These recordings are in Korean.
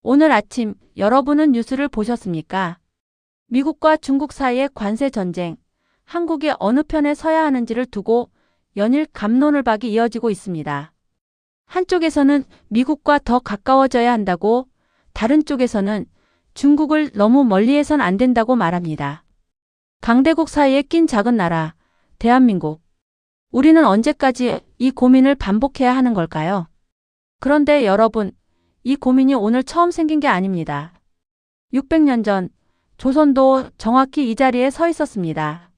오늘 아침 여러분은 뉴스를 보셨습니까? 미국과 중국 사이의 관세 전쟁, 한국이 어느 편에 서야 하는지를 두고 연일 갑론을박이 이어지고 있습니다. 한쪽에서는 미국과 더 가까워져야 한다고, 다른 쪽에서는 중국을 너무 멀리해선 안 된다고 말합니다. 강대국 사이에 낀 작은 나라, 대한민국. 우리는 언제까지 이 고민을 반복해야 하는 걸까요? 그런데 여러분, 이 고민이 오늘 처음 생긴 게 아닙니다. 600년 전 조선도 정확히 이 자리에 서 있었습니다.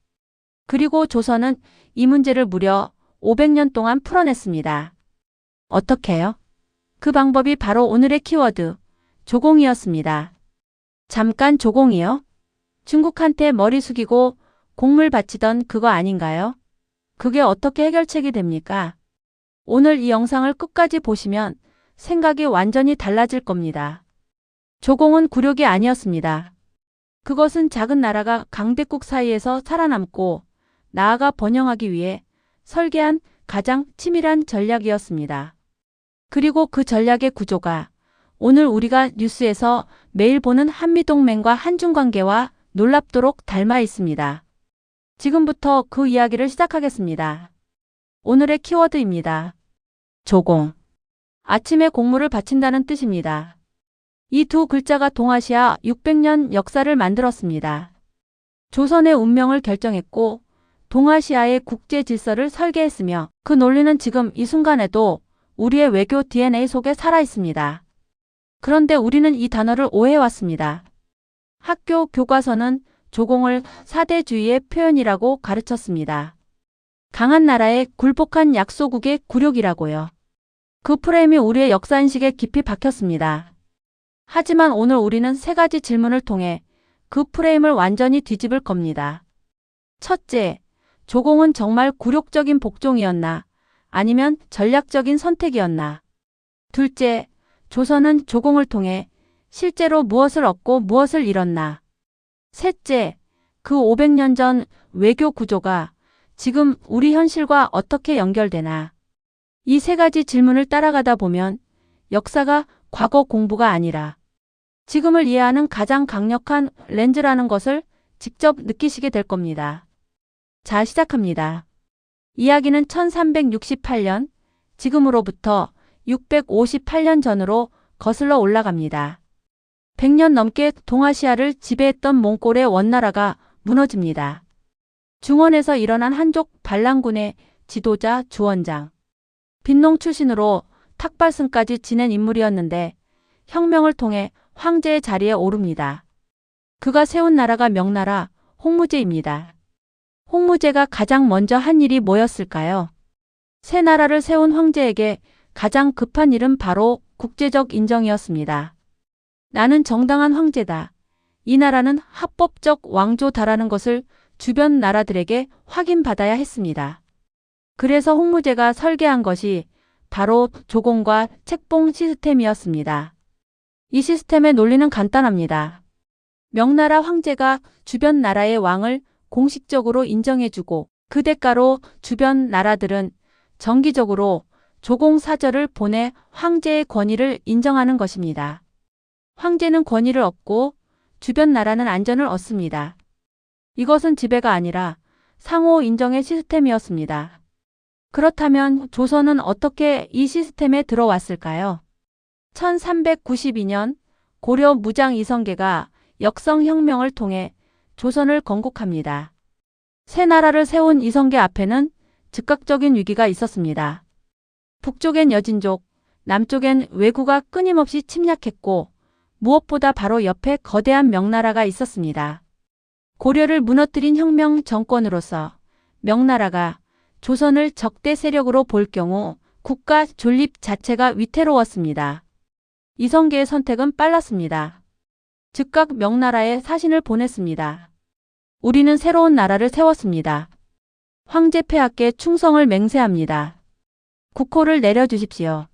그리고 조선은 이 문제를 무려 500년 동안 풀어냈습니다. 어떻게요? 그 방법이 바로 오늘의 키워드, 조공이었습니다. 잠깐 조공이요? 중국한테 머리 숙이고 공물 바치던 그거 아닌가요? 그게 어떻게 해결책이 됩니까? 오늘 이 영상을 끝까지 보시면 생각이 완전히 달라질 겁니다. 조공은 굴욕이 아니었습니다. 그것은 작은 나라가 강대국 사이에서 살아남고 나아가 번영하기 위해 설계한 가장 치밀한 전략이었습니다. 그리고 그 전략의 구조가 오늘 우리가 뉴스에서 매일 보는 한미동맹과 한중관계와 놀랍도록 닮아 있습니다. 지금부터 그 이야기를 시작하겠습니다. 오늘의 키워드입니다. 조공. 아침에 공물을 바친다는 뜻입니다. 이 두 글자가 동아시아 600년 역사를 만들었습니다. 조선의 운명을 결정했고 동아시아의 국제 질서를 설계했으며 그 논리는 지금 이 순간에도 우리의 외교 DNA 속에 살아 있습니다. 그런데 우리는 이 단어를 오해해왔습니다. 학교 교과서는 조공을 사대주의의 표현이라고 가르쳤습니다. 강한 나라의 굴복한 약소국의 굴욕이라고요. 그 프레임이 우리의 역사인식에 깊이 박혔습니다. 하지만 오늘 우리는 세 가지 질문을 통해 그 프레임을 완전히 뒤집을 겁니다. 첫째, 조공은 정말 굴욕적인 복종이었나? 아니면 전략적인 선택이었나? 둘째, 조선은 조공을 통해 실제로 무엇을 얻고 무엇을 잃었나? 셋째, 그 500년 전 외교 구조가 지금 우리 현실과 어떻게 연결되나? 이 세 가지 질문을 따라가다 보면 역사가 과거 공부가 아니라 지금을 이해하는 가장 강력한 렌즈라는 것을 직접 느끼시게 될 겁니다. 자, 시작합니다. 이야기는 1368년, 지금으로부터 658년 전으로 거슬러 올라갑니다. 100년 넘게 동아시아를 지배했던 몽골의 원나라가 무너집니다. 중원에서 일어난 한족 반란군의 지도자 주원장. 빈농 출신으로 탁발승까지 지낸 인물이었는데 혁명을 통해 황제의 자리에 오릅니다. 그가 세운 나라가 명나라 홍무제입니다. 홍무제가 가장 먼저 한 일이 뭐였을까요? 새 나라를 세운 황제에게 가장 급한 일은 바로 국제적 인정이었습니다. 나는 정당한 황제다. 이 나라는 합법적 왕조다라는 것을 주변 나라들에게 확인받아야 했습니다. 그래서 홍무제가 설계한 것이 바로 조공과 책봉 시스템이었습니다. 이 시스템의 논리는 간단합니다. 명나라 황제가 주변 나라의 왕을 공식적으로 인정해주고 그 대가로 주변 나라들은 정기적으로 조공 사절을 보내 황제의 권위를 인정하는 것입니다. 황제는 권위를 얻고 주변 나라는 안전을 얻습니다. 이것은 지배가 아니라 상호 인정의 시스템이었습니다. 그렇다면 조선은 어떻게 이 시스템에 들어왔을까요? 1392년 고려 무장 이성계가 역성혁명을 통해 조선을 건국합니다. 새 나라를 세운 이성계 앞에는 즉각적인 위기가 있었습니다. 북쪽엔 여진족, 남쪽엔 왜구가 끊임없이 침략했고 무엇보다 바로 옆에 거대한 명나라가 있었습니다. 고려를 무너뜨린 혁명 정권으로서 명나라가 조선을 적대 세력으로 볼 경우 국가 존립 자체가 위태로웠습니다. 이성계의 선택은 빨랐습니다. 즉각 명나라에 사신을 보냈습니다. 우리는 새로운 나라를 세웠습니다. 황제 폐하께 충성을 맹세합니다. 국호를 내려주십시오.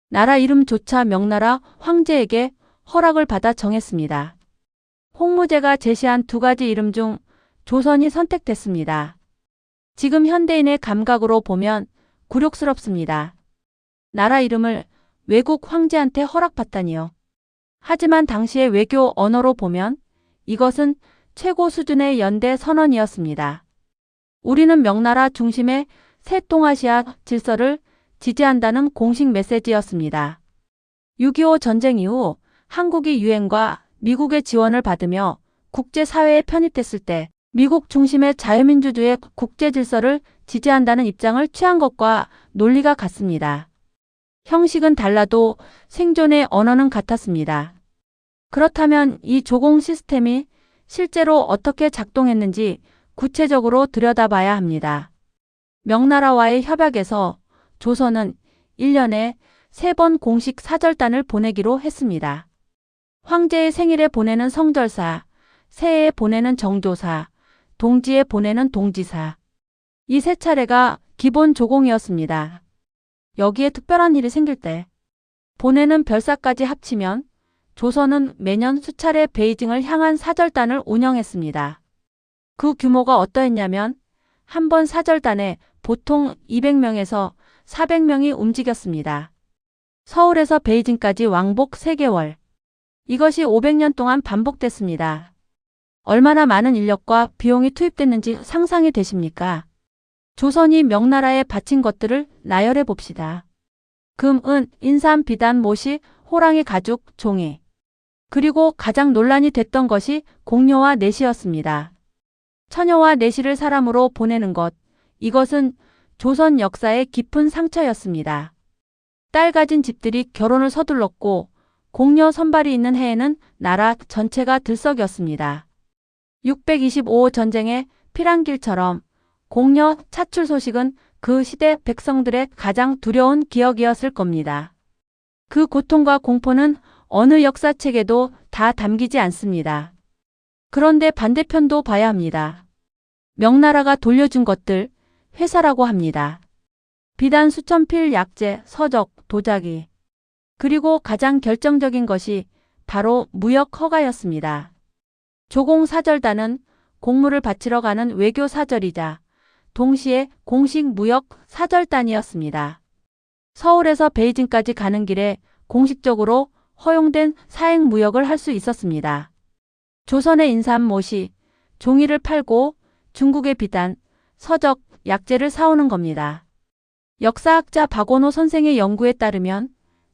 나라 이름조차 명나라 황제에게 허락을 받아 정했습니다. 홍무제가 제시한 두 가지 이름 중 조선이 선택됐습니다. 지금 현대인의 감각으로 보면 굴욕스럽습니다. 나라 이름을 외국 황제한테 허락받다니요. 하지만 당시의 외교 언어로 보면 이것은 최고 수준의 연대 선언이었습니다. 우리는 명나라 중심의 세동아시아 질서를 지지한다는 공식 메시지였습니다. 6.25 전쟁 이후 한국이 유엔과 미국의 지원을 받으며 국제사회에 편입됐을 때 미국 중심의 자유민주주의 국제 질서를 지지한다는 입장을 취한 것과 논리가 같습니다. 형식은 달라도 생존의 언어는 같았습니다. 그렇다면 이 조공 시스템이 실제로 어떻게 작동했는지 구체적으로 들여다봐야 합니다. 명나라와의 협약에서 조선은 1년에 3번 공식 사절단을 보내기로 했습니다. 황제의 생일에 보내는 성절사, 새해에 보내는 정조사, 동지에 보내는 동지사. 이 3차례가 기본 조공이었습니다. 여기에 특별한 일이 생길 때 보내는 별사까지 합치면 조선은 매년 수차례 베이징을 향한 사절단을 운영했습니다. 그 규모가 어떠했냐면 한 번 사절단에 보통 200명에서 400명이 움직였습니다. 서울에서 베이징까지 왕복 3개월. 이것이 500년 동안 반복됐습니다. 얼마나 많은 인력과 비용이 투입됐는지 상상이 되십니까? 조선이 명나라에 바친 것들을 나열해 봅시다. 금, 은, 인삼, 비단, 모시, 호랑이 가죽, 종이. 그리고 가장 논란이 됐던 것이 공료와 내시였습니다. 처녀와 내시를 사람으로 보내는 것. 이것은 조선 역사의 깊은 상처였습니다. 딸 가진 집들이 결혼을 서둘렀고 공녀 선발이 있는 해에는 나라 전체가 들썩였습니다. 625 전쟁의 피란길처럼 공녀 차출 소식은 그 시대 백성들의 가장 두려운 기억이었을 겁니다. 그 고통과 공포는 어느 역사책에도 다 담기지 않습니다. 그런데 반대편도 봐야 합니다. 명나라가 돌려준 것들, 회사라고 합니다. 비단 수천 필 약재, 서적, 도자기. 그리고 가장 결정적인 것이 바로 무역 허가였습니다. 조공사절단은 공물을 바치러 가는 외교 사절이자 동시에 공식 무역 사절단이었습니다. 서울에서 베이징까지 가는 길에 공식적으로 허용된 사행 무역을 할 수 있었습니다. 조선의 인삼, 모시, 종이를 팔고 중국의 비단, 서적, 약재를 사오는 겁니다. 역사학자 박원호 선생의 연구에 따르면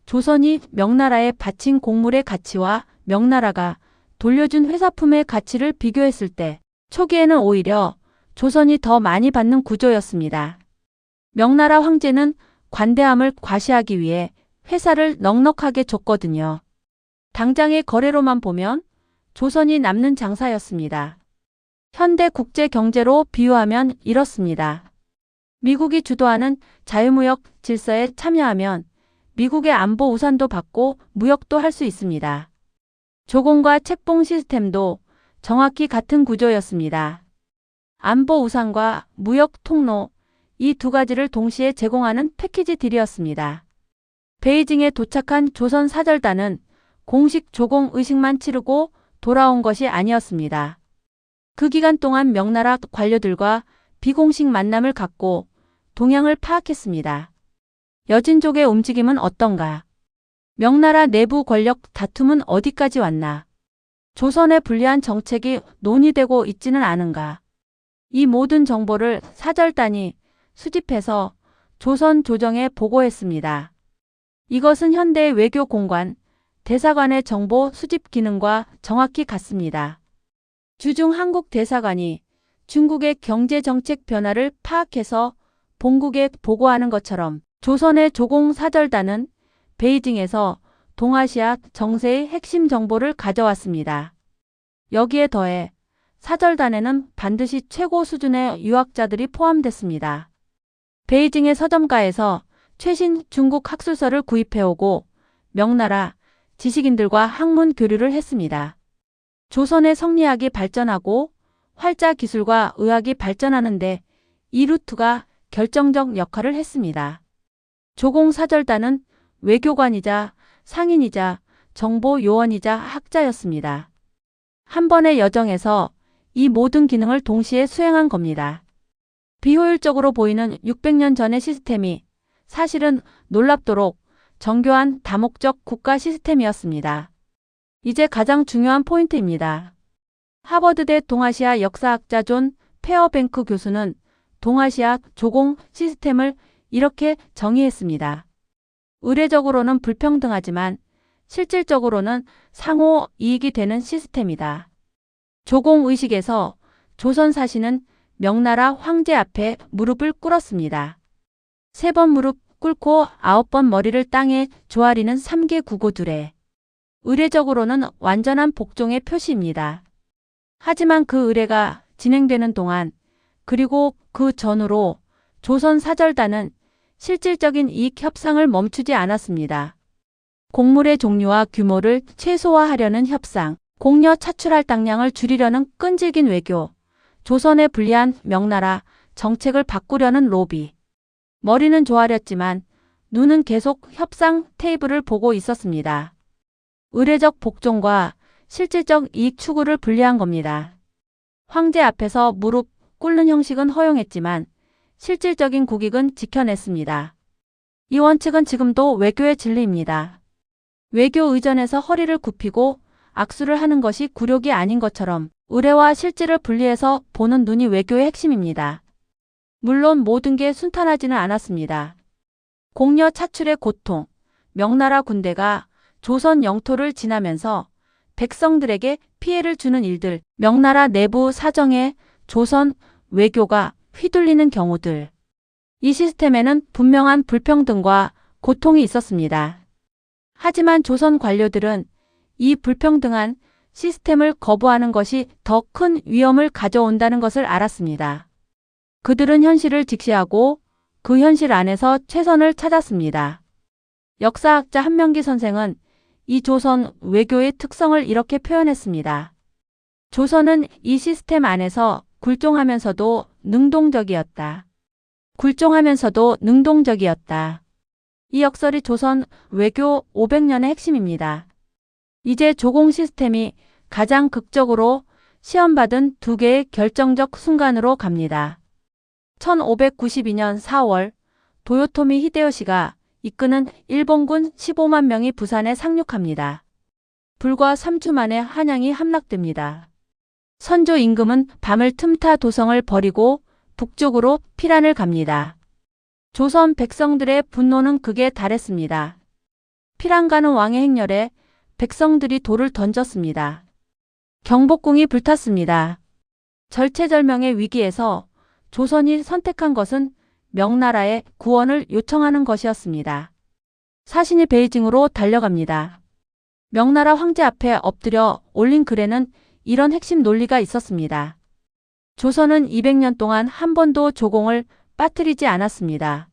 조선이 명나라에 바친 공물의 가치와 명나라가 돌려준 회사품의 가치를 비교했을 때 초기에는 오히려 조선이 더 많이 받는 구조였습니다. 명나라 황제는 관대함을 과시하기 위해 회사를 넉넉하게 줬거든요. 당장의 거래로만 보면 조선이 남는 장사였습니다. 현대 국제 경제로 비유하면 이렇습니다. 미국이 주도하는 자유무역 질서에 참여하면 미국의 안보 우산도 받고 무역도 할 수 있습니다. 조공과 책봉 시스템도 정확히 같은 구조였습니다. 안보 우산과 무역 통로, 이 두 가지를 동시에 제공하는 패키지 딜이었습니다. 베이징에 도착한 조선 사절단은 공식 조공 의식만 치르고 돌아온 것이 아니었습니다. 그 기간 동안 명나라 관료들과 비공식 만남을 갖고 동향을 파악했습니다. 여진족의 움직임은 어떤가? 명나라 내부 권력 다툼은 어디까지 왔나? 조선의 불리한 정책이 논의되고 있지는 않은가? 이 모든 정보를 사절단이 수집해서 조선 조정에 보고했습니다. 이것은 현대의 외교 공관, 대사관의 정보 수집 기능과 정확히 같습니다. 주중 한국 대사관이 중국의 경제정책 변화를 파악해서 본국에 보고하는 것처럼 조선의 조공사절단은 베이징에서 동아시아 정세의 핵심 정보를 가져왔습니다. 여기에 더해 사절단에는 반드시 최고 수준의 유학자들이 포함됐습니다. 베이징의 서점가에서 최신 중국 학술서를 구입해오고 명나라 지식인들과 학문 교류를 했습니다. 조선의 성리학이 발전하고 활자 기술과 의학이 발전하는데 이 루트가 결정적 역할을 했습니다. 조공사절단은 외교관이자 상인이자 정보 요원이자 학자였습니다. 한 번의 여정에서 이 모든 기능을 동시에 수행한 겁니다. 비효율적으로 보이는 600년 전의 시스템이 사실은 놀랍도록 정교한 다목적 국가 시스템이었습니다. 이제 가장 중요한 포인트입니다. 하버드대 동아시아 역사학자 존 페어뱅크 교수는 동아시아 조공 시스템을 이렇게 정의했습니다. 의례적으로는 불평등하지만 실질적으로는 상호 이익이 되는 시스템이다. 조공의식에서 조선 사신은 명나라 황제 앞에 무릎을 꿇었습니다. 3번 무릎 꿇고 9번 머리를 땅에 조아리는 3개 구고두레. 의례적으로는 완전한 복종의 표시입니다. 하지만 그 의례가 진행되는 동안 그리고 그 전후로 조선 사절단은 실질적인 이익 협상을 멈추지 않았습니다. 곡물의 종류와 규모를 최소화하려는 협상, 공여 차출할 당량을 줄이려는 끈질긴 외교, 조선에 불리한 명나라 정책을 바꾸려는 로비. 머리는 조아렸지만 눈은 계속 협상 테이블을 보고 있었습니다. 의례적 복종과 실질적 이익 추구를 분리한 겁니다. 황제 앞에서 무릎 꿇는 형식은 허용했지만 실질적인 국익은 지켜냈습니다. 이 원칙은 지금도 외교의 진리입니다. 외교 의전에서 허리를 굽히고 악수를 하는 것이 굴욕이 아닌 것처럼 의례와 실질을 분리해서 보는 눈이 외교의 핵심입니다. 물론 모든 게 순탄하지는 않았습니다. 공여 차출의 고통, 명나라 군대가 조선 영토를 지나면서 백성들에게 피해를 주는 일들, 명나라 내부 사정에 조선 외교가 휘둘리는 경우들. 이 시스템에는 분명한 불평등과 고통이 있었습니다. 하지만 조선 관료들은 이 불평등한 시스템을 거부하는 것이 더 큰 위험을 가져온다는 것을 알았습니다. 그들은 현실을 직시하고 그 현실 안에서 최선을 찾았습니다. 역사학자 한명기 선생은 이 조선 외교의 특성을 이렇게 표현했습니다. 조선은 이 시스템 안에서 굴종하면서도 능동적이었다. 굴종하면서도 능동적이었다. 이 역설이 조선 외교 500년의 핵심입니다. 이제 조공 시스템이 가장 극적으로 시험받은 2개의 결정적 순간으로 갑니다. 1592년 4월 도요토미 히데요시가 이끄는 일본군 15만 명이 부산에 상륙합니다. 불과 3주 만에 한양이 함락됩니다. 선조 임금은 밤을 틈타 도성을 버리고 북쪽으로 피란을 갑니다. 조선 백성들의 분노는 극에 달했습니다. 피란 가는 왕의 행렬에 백성들이 돌을 던졌습니다. 경복궁이 불탔습니다. 절체절명의 위기에서 조선이 선택한 것은 명나라의 구원을 요청하는 것이었습니다. 사신이 베이징으로 달려갑니다. 명나라 황제 앞에 엎드려 올린 글에는 이런 핵심 논리가 있었습니다. 조선은 200년 동안 한 번도 조공을 빠뜨리지 않았습니다.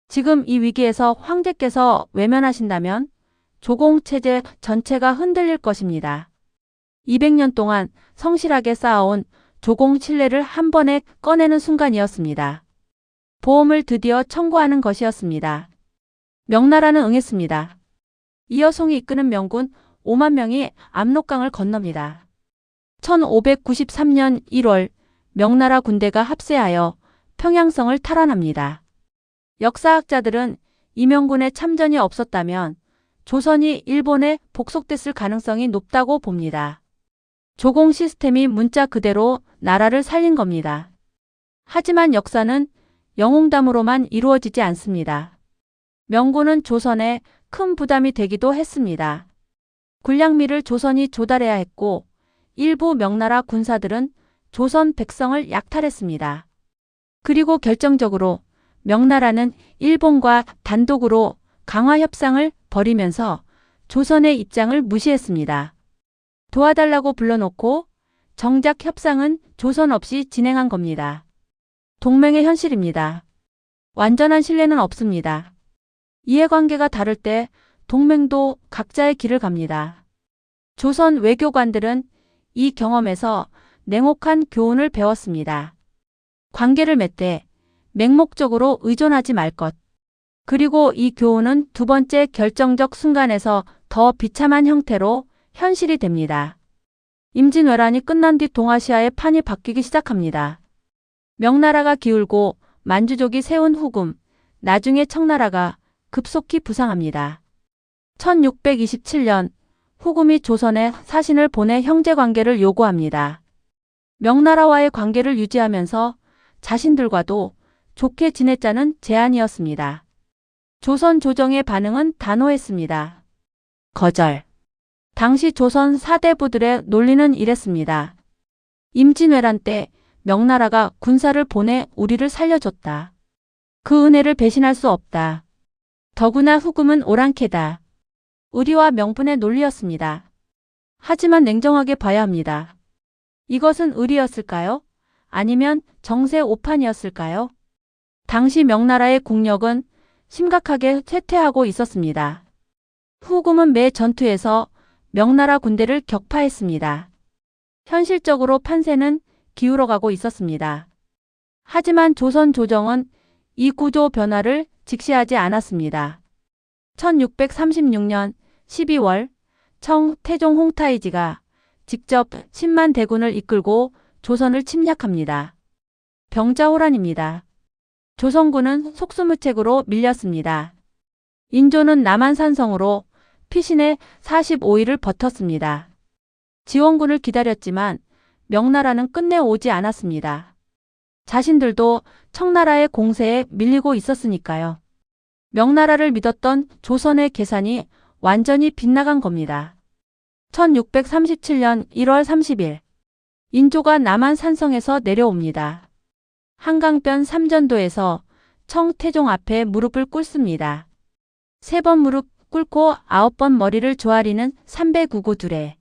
지금 이 위기에서 황제께서 외면하신다면 조공체제 전체가 흔들릴 것입니다. 200년 동안 성실하게 쌓아온 조공 신뢰를 한 번에 꺼내는 순간이었습니다. 보험을 드디어 청구하는 것이었습니다. 명나라는 응했습니다. 이여송이 이끄는 명군 5만 명이 압록강을 건넙니다. 1593년 1월 명나라 군대가 합세하여 평양성을 탈환합니다. 역사학자들은 이 명군의 참전이 없었다면 조선이 일본에 복속됐을 가능성이 높다고 봅니다. 조공 시스템이 문자 그대로 나라를 살린 겁니다. 하지만 역사는 영웅담으로만 이루어지지 않습니다. 명군은 조선에 큰 부담이 되기도 했습니다. 군량미를 조선이 조달해야 했고 일부 명나라 군사들은 조선 백성을 약탈했습니다. 그리고 결정적으로 명나라는 일본과 단독으로 강화 협상을 벌이면서 조선의 입장을 무시했습니다. 도와달라고 불러놓고 정작 협상은 조선 없이 진행한 겁니다. 동맹의 현실입니다. 완전한 신뢰는 없습니다. 이해관계가 다를 때 동맹도 각자의 길을 갑니다. 조선 외교관들은 이 경험에서 냉혹한 교훈을 배웠습니다. 관계를 맺되 맹목적으로 의존하지 말 것. 그리고 이 교훈은 두 번째 결정적 순간에서 더 비참한 형태로 현실이 됩니다. 임진왜란이 끝난 뒤 동아시아의 판이 바뀌기 시작합니다. 명나라가 기울고 만주족이 세운 후금, 나중에 청나라가 급속히 부상합니다. 1627년 후금이 조선에 사신을 보내 형제관계를 요구합니다. 명나라와의 관계를 유지하면서 자신들과도 좋게 지냈자는 제안이었습니다. 조선 조정의 반응은 단호했습니다. 거절. 당시 조선 사대부들의 논리는 이랬습니다. 임진왜란 때 명나라가 군사를 보내 우리를 살려줬다. 그 은혜를 배신할 수 없다. 더구나 후금은 오랑캐다. 의리와 명분의 논리였습니다. 하지만 냉정하게 봐야 합니다. 이것은 의리였을까요? 아니면 정세 오판이었을까요? 당시 명나라의 국력은 심각하게 쇠퇴하고 있었습니다. 후금은 매 전투에서 명나라 군대를 격파했습니다. 현실적으로 판세는 기울어가고 있었습니다. 하지만 조선 조정은 이 구조 변화를 직시하지 않았습니다. 1636년 12월 태종 홍타이지가 직접 10만 대군을 이끌고 조선을 침략합니다. 병자호란입니다. 조선군은 속수무책으로 밀렸습니다. 인조는 남한산성으로 피신해 45일을 버텼습니다. 지원군을 기다렸지만 명나라는 끝내 오지 않았습니다. 자신들도 청나라의 공세에 밀리고 있었으니까요. 명나라를 믿었던 조선의 계산이 완전히 빗나간 겁니다. 1637년 1월 30일 인조가 남한 산성에서 내려옵니다. 한강변 삼전도에서 청태종 앞에 무릎을 꿇습니다. 3번 무릎 꿇고 9번 머리를 조아리는 삼배구구두레.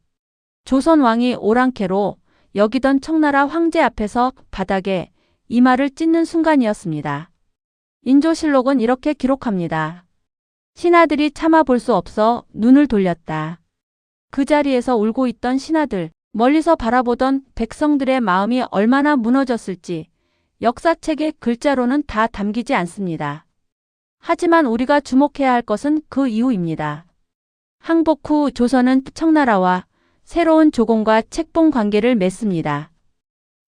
조선 왕이 오랑캐로 여기던 청나라 황제 앞에서 바닥에 이마를 찢는 순간이었습니다. 인조실록은 이렇게 기록합니다. 신하들이 참아 볼 수 없어 눈을 돌렸다. 그 자리에서 울고 있던 신하들, 멀리서 바라보던 백성들의 마음이 얼마나 무너졌을지 역사책의 글자로는 다 담기지 않습니다. 하지만 우리가 주목해야 할 것은 그 이후입니다. 항복 후 조선은 청나라와 새로운 조공과 책봉 관계를 맺습니다.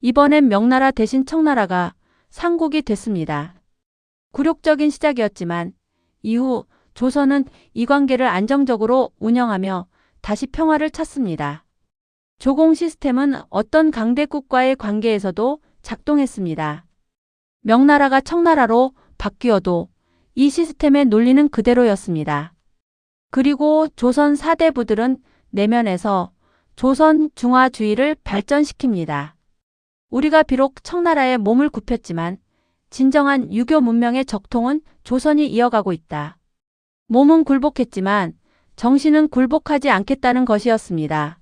이번엔 명나라 대신 청나라가 상국이 됐습니다. 굴욕적인 시작이었지만 이후 조선은 이 관계를 안정적으로 운영하며 다시 평화를 찾습니다. 조공 시스템은 어떤 강대국과의 관계에서도 작동했습니다. 명나라가 청나라로 바뀌어도 이 시스템의 논리는 그대로였습니다. 그리고 조선 사대부들은 내면에서 조선 중화주의를 발전시킵니다. 우리가 비록 청나라에 몸을 굽혔지만 진정한 유교 문명의 적통은 조선이 이어가고 있다. 몸은 굴복했지만 정신은 굴복하지 않겠다는 것이었습니다.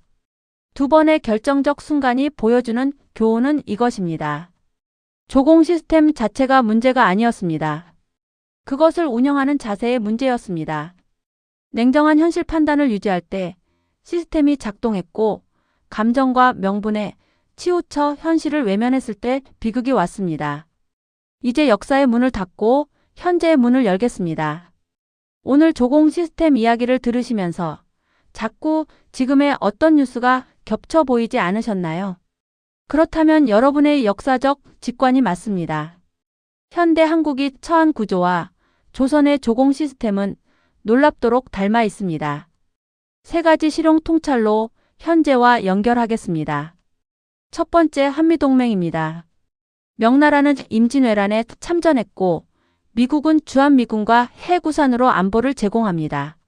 두 번의 결정적 순간이 보여주는 교훈은 이것입니다. 조공 시스템 자체가 문제가 아니었습니다. 그것을 운영하는 자세의 문제였습니다. 냉정한 현실 판단을 유지할 때 시스템이 작동했고 감정과 명분에 치우쳐 현실을 외면했을 때 비극이 왔습니다. 이제 역사의 문을 닫고 현재의 문을 열겠습니다. 오늘 조공 시스템 이야기를 들으시면서 자꾸 지금의 어떤 뉴스가 겹쳐 보이지 않으셨나요? 그렇다면 여러분의 역사적 직관이 맞습니다. 현대 한국이 처한 구조와 조선의 조공 시스템은 놀랍도록 닮아 있습니다. 3가지 실용 통찰로 현재와 연결하겠습니다. 첫 번째, 한미동맹입니다. 명나라는 임진왜란에 참전했고 미국은 주한미군과 해구산으로 안보를 제공합니다.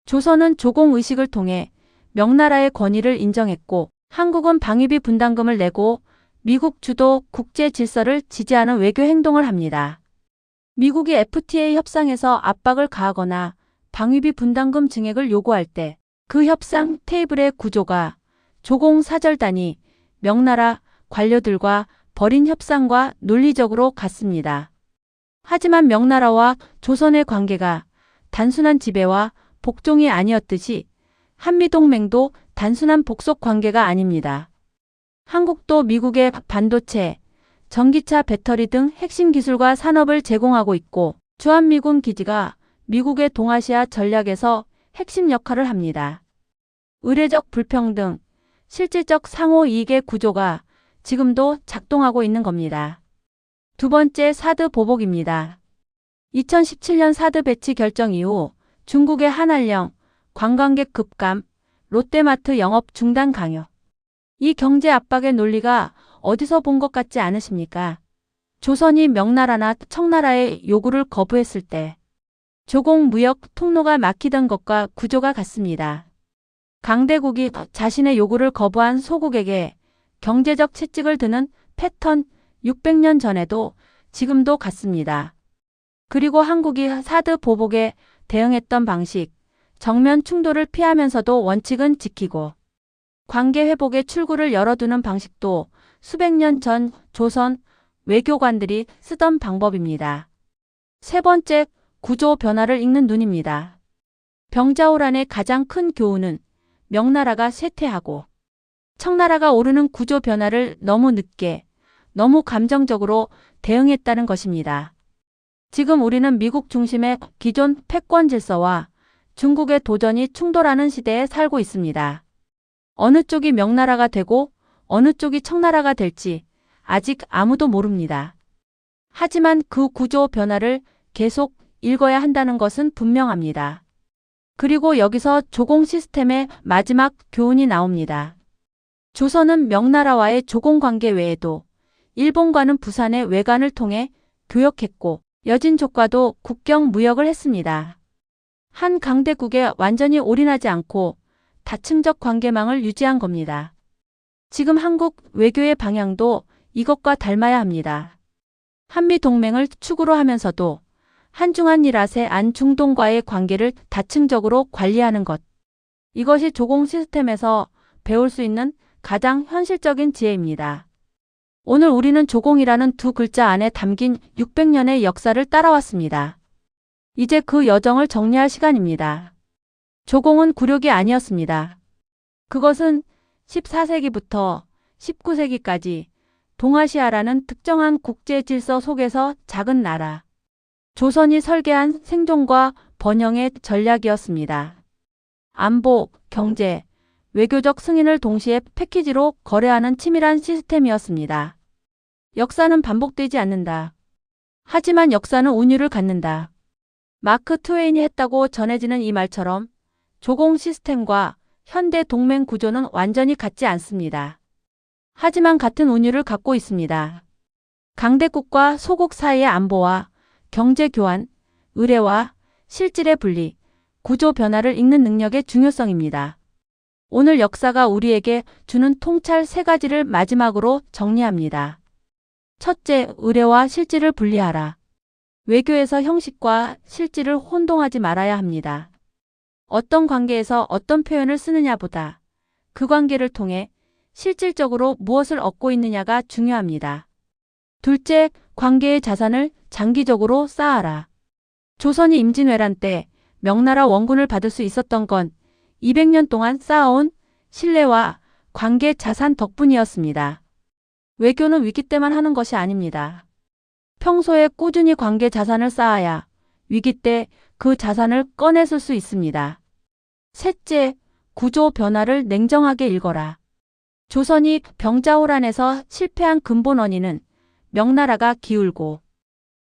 조선은 조공의식을 통해 명나라의 권위를 인정했고 한국은 방위비 분담금을 내고 미국 주도 국제 질서를 지지하는 외교 행동을 합니다. 미국이 FTA 협상에서 압박을 가하거나 방위비 분담금 증액을 요구할 때 그 협상 테이블의 구조가 조공 사절단이 명나라 관료들과 벌인 협상과 논리적으로 같습니다. 하지만 명나라와 조선의 관계가 단순한 지배와 복종이 아니었듯이 한미동맹도 단순한 복속 관계가 아닙니다. 한국도 미국의 반도체, 전기차 배터리 등 핵심 기술과 산업을 제공하고 있고 주한미군 기지가 미국의 동아시아 전략에서 핵심 역할을 합니다. 의례적 불평등, 실질적 상호 이익의 구조가 지금도 작동하고 있는 겁니다. 두 번째, 사드 보복입니다. 2017년 사드 배치 결정 이후 중국의 한한령, 관광객 급감, 롯데마트 영업 중단 강요. 이 경제 압박의 논리가 어디서 본 것 같지 않으십니까? 조선이 명나라나 청나라의 요구를 거부했을 때 조공 무역 통로가 막히던 것과 구조가 같습니다. 강대국이 자신의 요구를 거부한 소국에게 경제적 채찍을 드는 패턴 600년 전에도 지금도 같습니다. 그리고 한국이 사드 보복에 대응했던 방식, 정면 충돌을 피하면서도 원칙은 지키고 관계 회복의 출구를 열어두는 방식도 수백 년 전 조선 외교관들이 쓰던 방법입니다. 세 번째, 구조 변화를 읽는 눈입니다. 병자호란의 가장 큰 교훈은 명나라가 쇠퇴하고 청나라가 오르는 구조 변화를 너무 늦게, 너무 감정적으로 대응했다는 것입니다. 지금 우리는 미국 중심의 기존 패권 질서와 중국의 도전이 충돌하는 시대에 살고 있습니다. 어느 쪽이 명나라가 되고 어느 쪽이 청나라가 될지 아직 아무도 모릅니다. 하지만 그 구조 변화를 계속 읽어야 한다는 것은 분명합니다. 그리고 여기서 조공 시스템의 마지막 교훈이 나옵니다. 조선은 명나라와의 조공 관계 외에도 일본과는 부산의 외관을 통해 교역했고 여진족과도 국경 무역을 했습니다. 한 강대국에 완전히 올인하지 않고 다층적 관계망을 유지한 겁니다. 지금 한국 외교의 방향도 이것과 닮아야 합니다. 한미동맹을 축으로 하면서도 한중한 일앗의 안 중동과의 관계를 다층적으로 관리하는 것. 이것이 조공 시스템에서 배울 수 있는 가장 현실적인 지혜입니다. 오늘 우리는 조공이라는 두 글자 안에 담긴 600년의 역사를 따라왔습니다. 이제 그 여정을 정리할 시간입니다. 조공은 굴욕이 아니었습니다. 그것은 14세기부터 19세기까지 동아시아라는 특정한 국제 질서 속에서 작은 나라, 조선이 설계한 생존과 번영의 전략이었습니다. 안보, 경제, 외교적 승인을 동시에 패키지로 거래하는 치밀한 시스템이었습니다. 역사는 반복되지 않는다. 하지만 역사는 운율을 갖는다. 마크 트웨인이 했다고 전해지는 이 말처럼 조공 시스템과 현대 동맹 구조는 완전히 같지 않습니다. 하지만 같은 운율을 갖고 있습니다. 강대국과 소국 사이의 안보와 경제 교환, 의례와 실질의 분리, 구조 변화를 읽는 능력의 중요성입니다. 오늘 역사가 우리에게 주는 통찰 세 가지를 마지막으로 정리합니다. 첫째, 의례와 실질을 분리하라. 외교에서 형식과 실질을 혼동하지 말아야 합니다. 어떤 관계에서 어떤 표현을 쓰느냐보다 그 관계를 통해 실질적으로 무엇을 얻고 있느냐가 중요합니다. 둘째, 관계의 자산을 장기적으로 쌓아라. 조선이 임진왜란 때 명나라 원군을 받을 수 있었던 건 200년 동안 쌓아온 신뢰와 관계 자산 덕분이었습니다. 외교는 위기 때만 하는 것이 아닙니다. 평소에 꾸준히 관계 자산을 쌓아야 위기 때 그 자산을 꺼내쓸 수 있습니다. 셋째, 구조 변화를 냉정하게 읽어라. 조선이 병자호란에서 실패한 근본 원인은 명나라가 기울고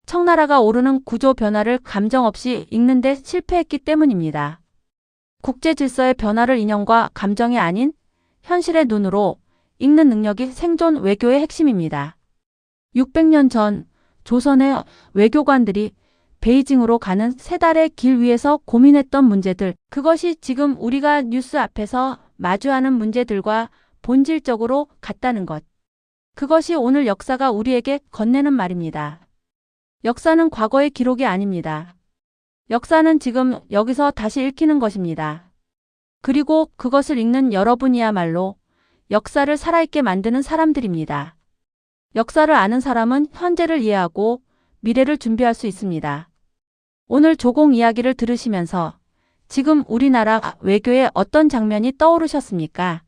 청나라가 오르는 구조 변화를 감정 없이 읽는 데 실패했기 때문입니다. 국제 질서의 변화를 인형과 감정이 아닌 현실의 눈으로 읽는 능력이 생존 외교의 핵심입니다. 600년 전 조선의 외교관들이 베이징으로 가는 세 달의 길 위에서 고민했던 문제들, 그것이 지금 우리가 뉴스 앞에서 마주하는 문제들과 본질적으로 같다는 것. 그것이 오늘 역사가 우리에게 건네는 말입니다. 역사는 과거의 기록이 아닙니다. 역사는 지금 여기서 다시 읽히는 것입니다. 그리고 그것을 읽는 여러분이야말로 역사를 살아있게 만드는 사람들입니다. 역사를 아는 사람은 현재를 이해하고 미래를 준비할 수 있습니다. 오늘 조공 이야기를 들으시면서 지금 우리나라 외교의 어떤 장면이 떠오르셨습니까?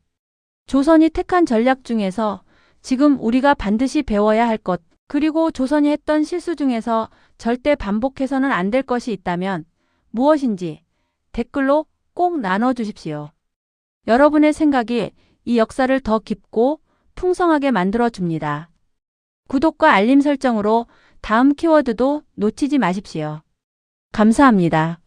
조선이 택한 전략 중에서 지금 우리가 반드시 배워야 할 것, 그리고 조선이 했던 실수 중에서 절대 반복해서는 안 될 것이 있다면 무엇인지 댓글로 꼭 나눠주십시오. 여러분의 생각이 이 역사를 더 깊고 풍성하게 만들어줍니다. 구독과 알림 설정으로 다음 키워드도 놓치지 마십시오. 감사합니다.